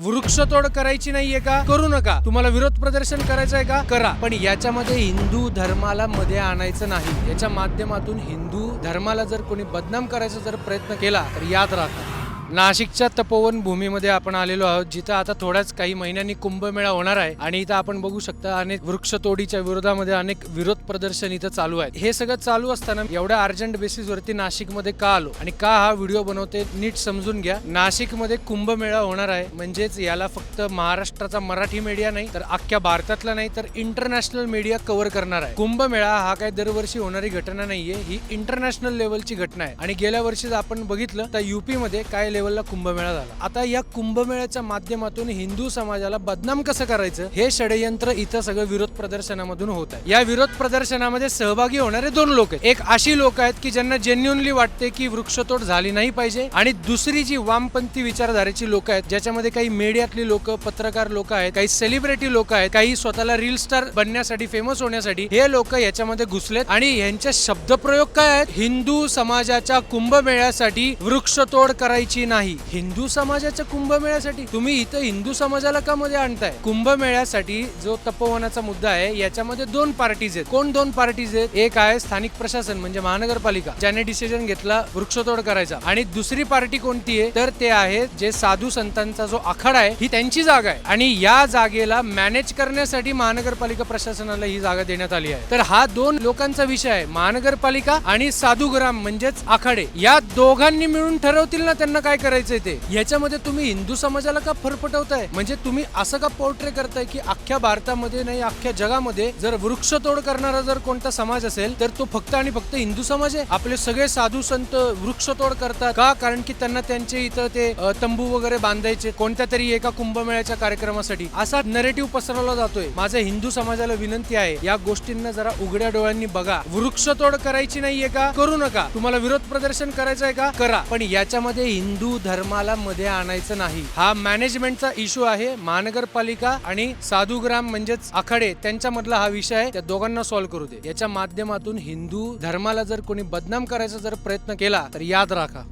वृक्षतोड करायची नाहीये का? करू नका. तुम्हाला विरोध प्रदर्शन करायचं आहे का? करा. पण याच्यामध्ये हिंदू धर्माला मध्ये आणायचं नाही. याच्या माध्यमातून हिंदू धर्माला जर कोणी बदनाम करायचा जर प्रयत्न केला तर याद राखा. नाशिकच्या तपोवन भूमीमध्ये आपण आलेलो आहोत, जिथं आता थोड्याच काही महिन्यांनी कुंभमेळा होणार आहे आणि इथं आपण बघू शकता अनेक वृक्षतोडीच्या विरोधामध्ये अनेक विरोध प्रदर्शन इथं चालू आहेत. हे सगळं चालू असताना एवढ्या अर्जंट बेसिस वरती नाशिकमध्ये का आलो आणि का हा व्हिडिओ बनवते नीट समजून घ्या. नाशिकमध्ये कुंभमेळा होणार आहे, म्हणजेच याला फक्त महाराष्ट्राचा मराठी मीडिया नाही तर अख्ख्या भारतातला नाही तर इंटरनॅशनल मीडिया कव्हर करणार आहे. कुंभमेळा हा काही दरवर्षी होणारी घटना नाहीये, ही इंटरनॅशनल लेवलची घटना आहे. आणि गेल्या वर्षी आपण बघितलं तर युपी मध्ये काय लेवलला कुंभमेळा झाला. आता या कुंभमेळ्याच्या माध्यमातून हिंदू समाजाला बदनाम कसं करायचं हे षडयंत्र इथं सगळं विरोध प्रदर्शनामधून होत आहे. या विरोध प्रदर्शनामध्ये सहभागी होणारे दोन लोक आहेत. एक अशी लोक आहेत की ज्यांना जेन्युअनली वाटते की वृक्षतोड झाली नाही पाहिजे, आणि दुसरी जी वामपंथी विचारधारेची लोक आहेत, ज्याच्यामध्ये काही मीडियातली लोक, पत्रकार लोक आहेत, काही सेलिब्रिटी लोक आहेत, काही स्वतःला रील स्टार बनण्यासाठी, फेमस होण्यासाठी हे लोक याच्यामध्ये घुसलेत. आणि यांचे शब्दप्रयोग काय आहेत? हिंदू समाजाच्या कुंभमेळ्यासाठी वृक्षतोड करायची नाही. हिंदू समाजाच्या कुंभमेळ्यासाठी तुम्ही इथं हिंदू समाजाला का मध्ये आणताय? कुंभमेळ्यासाठी जो तपोवनाचा मुद्दा आहे याच्यामध्ये दोन पार्टीज आहेत. कोण दोन पार्टीज आहेत? एक आहे स्थानिक प्रशासन म्हणजे महानगरपालिका, ज्याने डिसिजन घेतला वृक्षतोड करायचा, आणि दुसरी पार्टी कोणती आहे तर ते आहे जे साधू संतांचा जो आखाडा आहे ही त्यांची जागा आहे, आणि या जागेला मॅनेज करण्यासाठी महानगरपालिका प्रशासनाला ही जागा देण्यात आली आहे. तर हा दोन लोकांचा विषय आहे. महानगरपालिका आणि साधुग्राम म्हणजेच आखाडे, या दोघांनी मिळून ठरवतील ना त्यांना काय करायचंय ते. याच्यामध्ये तुम्ही हिंदू समाजाला का फरफटवताय? म्हणजे तुम्ही असं का पोर्ट्रे करताय की अख्ख्या भारतामध्ये नाही अख्ख्या जगामध्ये जर वृक्षतोड करणारा जर कोणता समाज असेल तर तो फक्त आणि फक्त हिंदू समाज आहे. आपले सगळे साधू संत वृक्षतोड करतात का? कारण की त्यांना त्यांचे इथं ते तंबू वगैरे बांधायचे कोणत्या तरी एका कुंभमेळ्याच्या कार्यक्रमासाठी, असा नरेटिव्ह पसरवला जातोय. माझं हिंदू समाजाला विनंती आहे, या गोष्टींना जरा उघड्या डोळ्यांनी बघा. वृक्षतोड करायची नाहीये का? करू नका. तुम्हाला विरोध प्रदर्शन करायचं आहे का? करा. पण याच्यामध्ये हिंदू धर्माला मध्ये आणायचं नाही. हा मॅनेजमेंटचा इश्यू आहे. महानगरपालिका आणि साधुग्राम म्हणजेच आखाडे त्यांच्यामधला हा विषय आहे. त्या दोघांना सॉल्व्ह करू दे. याच्या माध्यमातून हिंदू धर्माला जर कोणी बदनाम करायचा जर प्रयत्न केला तर याद राखा.